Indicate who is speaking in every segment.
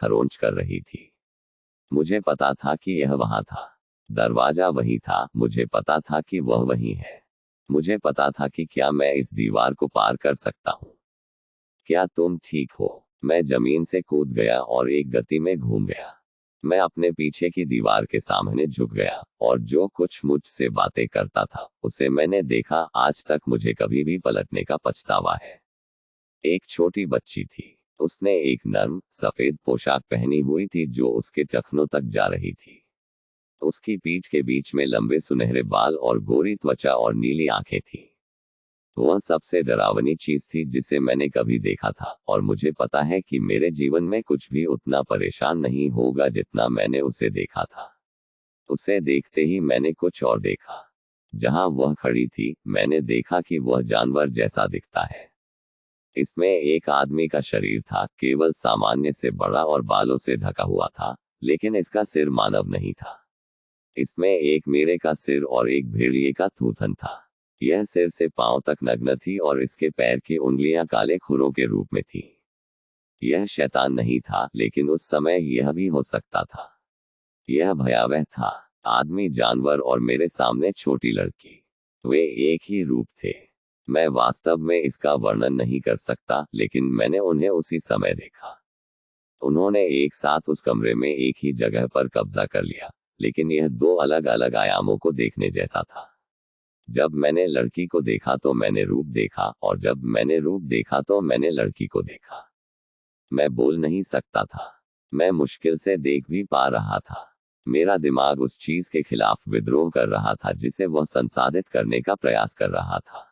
Speaker 1: खरोंच कर रही थी। मुझे पता था कि यह वहां था। दरवाजा वही था, मुझे पता था कि वह वही है। मुझे पता था कि क्या मैं इस दीवार को पार कर सकता हूँ। क्या तुम ठीक हो? मैं जमीन से कूद गया और एक गति में घूम गया। मैं अपने पीछे की दीवार के सामने झुक गया और जो कुछ मुझसे बातें करता था उसे मैंने देखा। आज तक मुझे कभी भी पलटने का पछतावा है। एक छोटी बच्ची थी। उसने एक नर्म सफेद पोशाक पहनी हुई थी जो उसके टखनों तक जा रही थी। उसकी पीठ के बीच में लंबे सुनहरे बाल और गोरी त्वचा और नीली आंखें थी। वह सबसे डरावनी चीज थी जिसे मैंने कभी देखा था और मुझे पता है कि मेरे जीवन में कुछ भी उतना परेशान नहीं होगा जितना मैंने उसे देखा था। उसे देखते ही मैंने कुछ और देखा। जहां वह खड़ी थी मैंने देखा कि वह जानवर जैसा दिखता है। इसमें एक आदमी का शरीर था, केवल सामान्य से बड़ा और बालों से ढका हुआ था, लेकिन इसका सिर मानव नहीं था। इसमें एक मेढ़े का सिर और एक भेड़िए का थूथन था। यह सिर से पांव तक नग्न थी और इसके पैर की उंगलियां काले खुरों के रूप में थी। यह शैतान नहीं था, लेकिन उस समय यह भी हो सकता था। यह भयावह था। आदमी, जानवर और मेरे सामने छोटी लड़की, वे एक ही रूप थे। मैं वास्तव में इसका वर्णन नहीं कर सकता, लेकिन मैंने उन्हें उसी समय देखा। उन्होंने एक साथ उस कमरे में एक ही जगह पर कब्जा कर लिया, लेकिन यह दो अलग अलग आयामों को देखने जैसा था। जब मैंने लड़की को देखा तो मैंने रूप देखा, और जब मैंने रूप देखा तो मैंने लड़की को देखा। मैं बोल नहीं सकता था। मैं मुश्किल से देख भी पा रहा था। मेरा दिमाग उस चीज के खिलाफ विद्रोह कर रहा था जिसे वह संसाधित करने का प्रयास कर रहा था।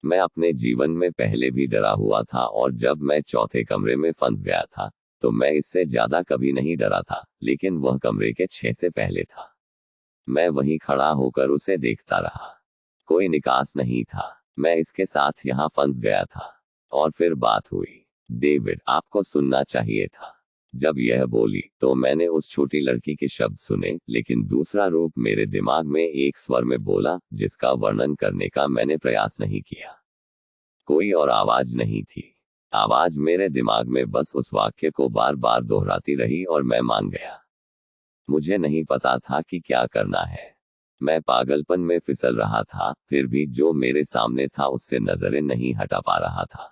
Speaker 1: मैं अपने जीवन में पहले भी डरा हुआ था और जब मैं चौथे कमरे में फंस गया था तो मैं इससे ज्यादा कभी नहीं डरा था, लेकिन वह कमरे के 6 से पहले था। मैं वहीं खड़ा होकर उसे देखता रहा। कोई निकास नहीं था। मैं इसके साथ यहाँ फंस गया था। और फिर बात हुई। डेविड, आपको सुनना चाहिए था। जब यह बोली तो मैंने उस छोटी लड़की के शब्द सुने, लेकिन दूसरा रूप मेरे दिमाग में एक स्वर में बोला जिसका वर्णन करने का मैंने प्रयास नहीं किया। कोई और आवाज नहीं थी। आवाज मेरे दिमाग में बस उस वाक्य को बार बार दोहराती रही और मैं मान गया। मुझे नहीं पता था कि क्या करना है। मैं पागलपन में फिसल रहा था, फिर भी जो मेरे सामने था उससे नजरें नहीं हटा पा रहा था।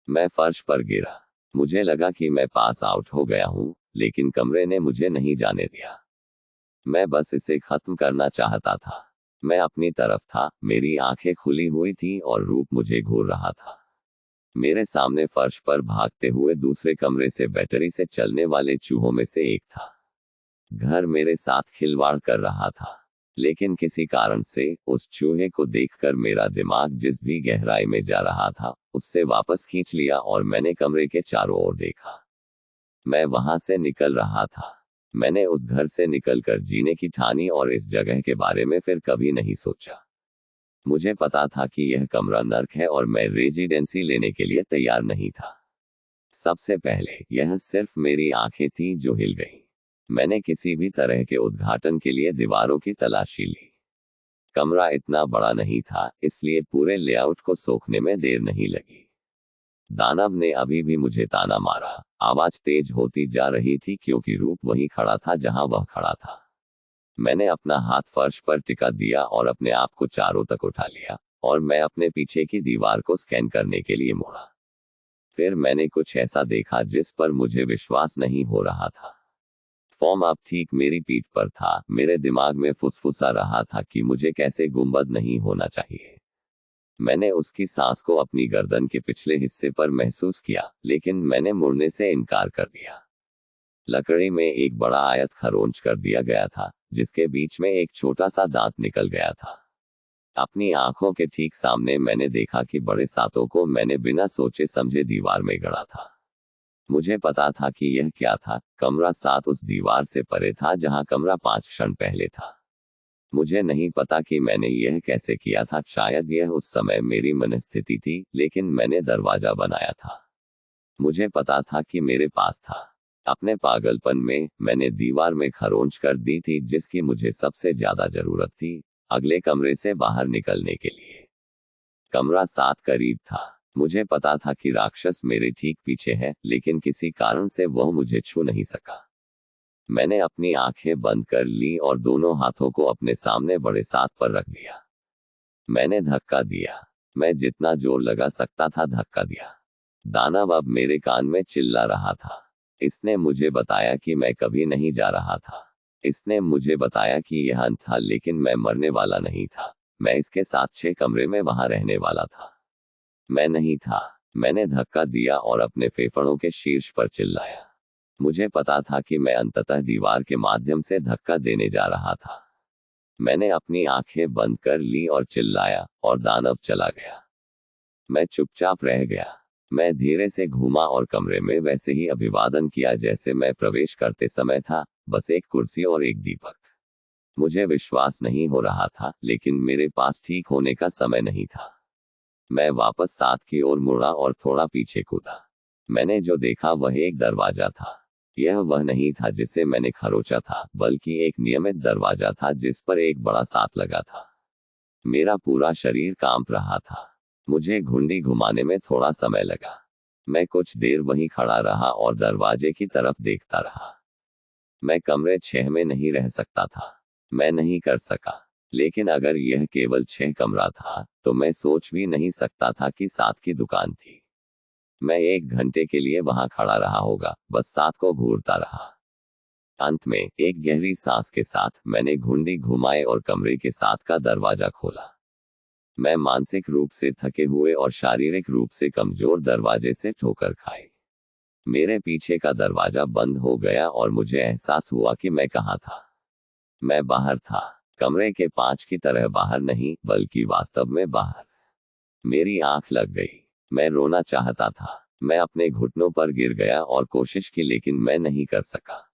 Speaker 1: मैं फर्श पर गिरा। मुझे लगा कि मैं पास आउट हो गया हूं, लेकिन कमरे ने मुझे नहीं जाने दिया। मैं बस इसे खत्म करना चाहता था। मैं अपनी तरफ था, मेरी आंखें खुली हुई थीं और रूप मुझे घूर रहा था। मेरे सामने फर्श पर भागते हुए दूसरे कमरे से बैटरी से चलने वाले चूहों में से एक था। घर मेरे साथ खिलवाड़ कर रहा था, लेकिन किसी कारण से उस चूहे को देखकर मेरा दिमाग जिस भी गहराई में जा रहा था उससे वापस खींच लिया और मैंने कमरे के चारों ओर देखा। मैं वहां से निकल रहा था। मैंने उस घर से निकलकर जीने की ठानी और इस जगह के बारे में फिर कभी नहीं सोचा। मुझे पता था कि यह कमरा नर्क है और मैं रेजिडेंसी लेने के लिए तैयार नहीं था। सबसे पहले यह सिर्फ मेरी आंखें थीं जो हिल गईं। मैंने किसी भी तरह के उद्घाटन के लिए दीवारों की तलाशी ली। कमरा इतना बड़ा नहीं था, इसलिए पूरे लेआउट को सोखने में देर नहीं लगी। दानव ने अभी भी मुझे ताना मारा। आवाज तेज होती जा रही थी क्योंकि रूप वहीं खड़ा था जहां वह खड़ा था। मैंने अपना हाथ फर्श पर टिका दिया और अपने आप को चारों तक उठा लिया, और मैं अपने पीछे की दीवार को स्कैन करने के लिए मुड़ा। फिर मैंने कुछ ऐसा देखा जिस पर मुझे विश्वास नहीं हो रहा था। फॉर्म अब ठीक मेरी पीठ पर था। मेरे दिमाग में फुसफुसा रहा था कि मुझे कैसे गुंबद नहीं होना चाहिए। मैंने उसकी सांस को अपनी गर्दन के पिछले हिस्से पर महसूस किया, लेकिन मैंने मुड़ने से इनकार कर दिया। लकड़ी में एक बड़ा आयत खरोंच कर दिया गया था, जिसके बीच में एक छोटा सा दांत निकल गया था। अपनी आंखों के ठीक सामने मैंने देखा कि बड़े सांतों को मैंने बिना सोचे समझे दीवार में गड़ा था। मुझे पता था कि यह क्या था। कमरा 7 उस दीवार से परे था जहां कमरा 5 क्षण पहले था। मुझे नहीं पता कि मैंने यह कैसे किया था। शायद यह उस समय मेरी मनस्थिति थी, लेकिन मैंने दरवाजा बनाया था। मुझे पता था कि मेरे पास था। अपने पागलपन में मैंने दीवार में खरोंच कर दी थी जिसकी मुझे सबसे ज्यादा जरूरत थी, अगले कमरे से बाहर निकलने के लिए। कमरा 7 करीब था। मुझे पता था कि राक्षस मेरे ठीक पीछे है, लेकिन किसी कारण से वह मुझे छू नहीं सका। मैंने अपनी आंखें बंद कर ली और दोनों हाथों को अपने सामने बड़े साथ पर रख दिया। मैंने धक्का दिया। मैं जितना जोर लगा सकता था धक्का दिया। दानव अब मेरे कान में चिल्ला रहा था। इसने मुझे बताया कि मैं कभी नहीं जा रहा था। इसने मुझे बताया कि यह अंत था, लेकिन मैं मरने वाला नहीं था। मैं इसके साथ 6 कमरे में वहां रहने वाला था। मैं नहीं था। मैंने धक्का दिया और अपने फेफड़ों के शीर्ष पर चिल्लाया। मुझे पता था कि मैं अंततः दीवार के माध्यम से धक्का देने जा रहा था। मैंने अपनी आंखें बंद कर ली और चिल्लाया, और दानव चला गया। मैं चुपचाप रह गया। मैं धीरे से घूमा और कमरे में वैसे ही अभिवादन किया जैसे मैं प्रवेश करते समय था, बस एक कुर्सी और एक दीपक। मुझे विश्वास नहीं हो रहा था, लेकिन मेरे पास ठीक होने का समय नहीं था। मैं वापस साथ की ओर मुड़ा और थोड़ा पीछे कूदा। मैंने जो देखा वह एक दरवाजा था। यह वह नहीं था जिसे मैंने खरोचा था, बल्कि एक नियमित दरवाजा था जिस पर एक बड़ा साथ लगा था। मेरा पूरा शरीर कांप रहा था। मुझे घुंडी घुमाने में थोड़ा समय लगा। मैं कुछ देर वहीं खड़ा रहा और दरवाजे की तरफ देखता रहा। मैं कमरे 6 में नहीं रह सकता था। मैं नहीं कर सका। लेकिन अगर यह केवल 6 कमरा था, तो मैं सोच भी नहीं सकता था कि 7 की दुकान थी। मैं 1 घंटे के लिए वहां खड़ा रहा होगा, बस 7 को घूरता रहा। अंत में एक गहरी सांस के साथ मैंने घुंडी घुमाए और कमरे के 7 का दरवाजा खोला। मैं मानसिक रूप से थके हुए और शारीरिक रूप से कमजोर दरवाजे से ठोकर खाई। मेरे पीछे का दरवाजा बंद हो गया और मुझे एहसास हुआ कि मैं कहाँ था। मैं बाहर था। कमरे के 5 की तरह बाहर नहीं, बल्कि वास्तव में बाहर। मेरी आंख लग गई। मैं रोना चाहता था। मैं अपने घुटनों पर गिर गया और कोशिश की, लेकिन मैं नहीं कर सका।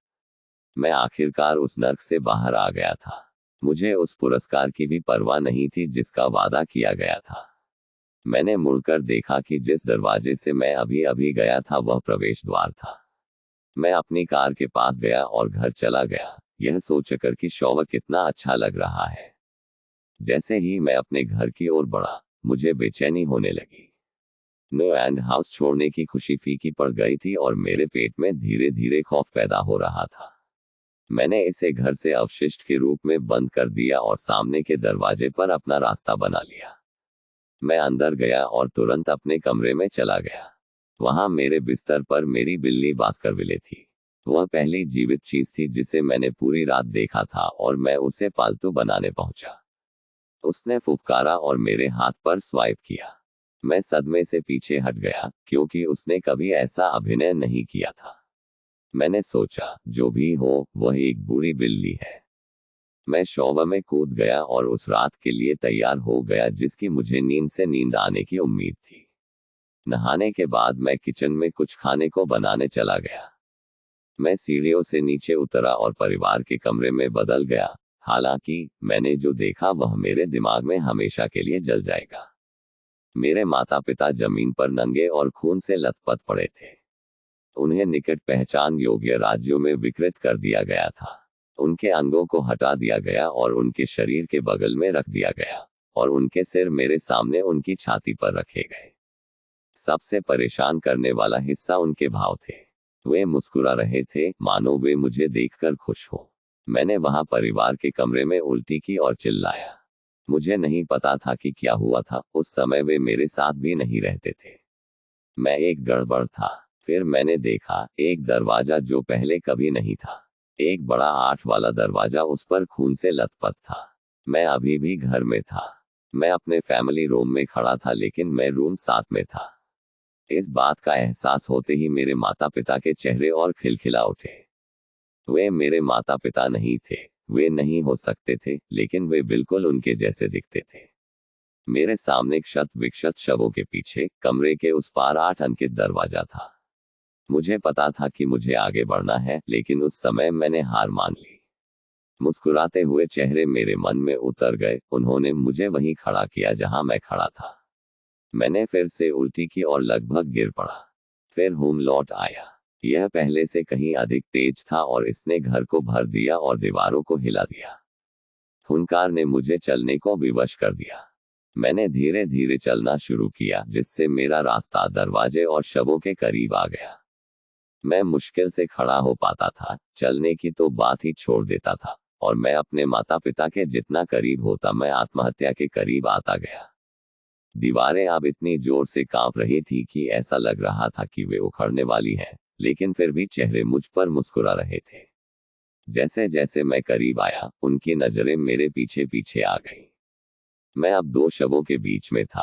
Speaker 1: मैं आखिरकार उस नर्क से बाहर आ गया था। मुझे उस पुरस्कार की भी परवाह नहीं थी जिसका वादा किया गया था। मैंने मुड़कर देखा कि जिस दरवाजे से मैं अभी अभी गया था वह प्रवेश द्वार था। मैं अपनी कार के पास गया और घर चला गया, यह सोचकर कि शौवर कितना अच्छा लग रहा है। जैसे ही मैं अपने घर की ओर बढ़ा, मुझे बेचैनी होने लगी। नो एंड हाउस छोड़ने की खुशी फीकी पड़ गई थी और मेरे पेट में धीरे धीरे खौफ पैदा हो रहा था। मैंने इसे घर से अवशिष्ट के रूप में बंद कर दिया और सामने के दरवाजे पर अपना रास्ता बना लिया। मैं अंदर गया और तुरंत अपने कमरे में चला गया। वहां मेरे बिस्तर पर मेरी बिल्ली बास्करविले थी। वह पहली जीवित चीज थी जिसे मैंने पूरी रात देखा था और मैं उसे पालतू बनाने पहुंचा। उसने फुफकारा और मेरे हाथ पर स्वाइप किया। मैं सदमे से पीछे हट गया, क्योंकि उसने कभी ऐसा अभिनय नहीं किया था। मैंने सोचा, जो भी हो, वह एक बुरी बिल्ली है। मैं शौवा में कूद गया और उस रात के लिए तैयार हो गया जिसकी मुझे नींद से नींद आने की उम्मीद थी। नहाने के बाद मैं किचन में कुछ खाने को बनाने चला गया। मैं सीढ़ियों से नीचे उतरा और परिवार के कमरे में बदल गया। हालांकि मैंने जो देखा वह मेरे दिमाग में हमेशा के लिए जल जाएगा। मेरे माता पिता जमीन पर नंगे और खून से लथपथ पड़े थे। उन्हें निकट पहचान योग्य राज्यों में विकृत कर दिया गया था। उनके अंगों को हटा दिया गया और उनके शरीर के बगल में रख दिया गया, और उनके सिर मेरे सामने उनकी छाती पर रखे गए। सबसे परेशान करने वाला हिस्सा उनके भाव थे। वे मुस्कुरा रहे थे, मानो वे मुझे देखकर खुश हो। मैंने वहां परिवार के कमरे में उल्टी की और चिल्लाया। मुझे नहीं पता था कि क्या हुआ था। उस समय वे मेरे साथ भी नहीं रहते थे। मैं एक गड़बड़ था। फिर मैंने देखा एक दरवाजा जो पहले कभी नहीं था। एक बड़ा 8 वाला दरवाजा, उस पर खून से लथपथ था। मैं अभी भी घर में था। मैं अपने फैमिली रूम में खड़ा था, लेकिन मैं रूम 7 में था। इस बात का एहसास होते ही मेरे माता पिता के चेहरे और खिलखिला उठे। वे मेरे माता पिता नहीं थे। वे नहीं हो सकते थे, लेकिन वे बिल्कुल उनके जैसे दिखते थे। मेरे सामने क्षत विक्षत शवों के पीछे कमरे के उस पार 8 अंकित दरवाजा था। मुझे पता था कि मुझे आगे बढ़ना है, लेकिन उस समय मैंने हार मान ली। मुस्कुराते हुए चेहरे मेरे मन में उतर गए। उन्होंने मुझे वहीं खड़ा किया जहां मैं खड़ा था। मैंने फिर से उल्टी की और लगभग गिर पड़ा। फिर होम लौट आया। यह पहले से कहीं अधिक तेज था और इसने घर को भर दिया और दीवारों को हिला दिया। हुनकार ने मुझे चलने को विवश कर दिया। मैंने धीरे धीरे चलना शुरू किया, जिससे मेरा रास्ता दरवाजे और शवों के करीब आ गया। मैं मुश्किल से खड़ा हो पाता था, चलने की तो बात ही छोड़ देता था, और मैं अपने माता पिता के जितना करीब होता मैं आत्महत्या के करीब आता गया। दीवारें अब इतनी जोर से कांप रही थी कि ऐसा लग रहा था कि वे उखड़ने वाली हैं, लेकिन फिर भी चेहरे मुझ पर मुस्कुरा रहे थे। जैसे जैसे मैं करीब आया, उनकी नजरें मेरे पीछे पीछे आ गईं। मैं अब दो शवों के बीच में था,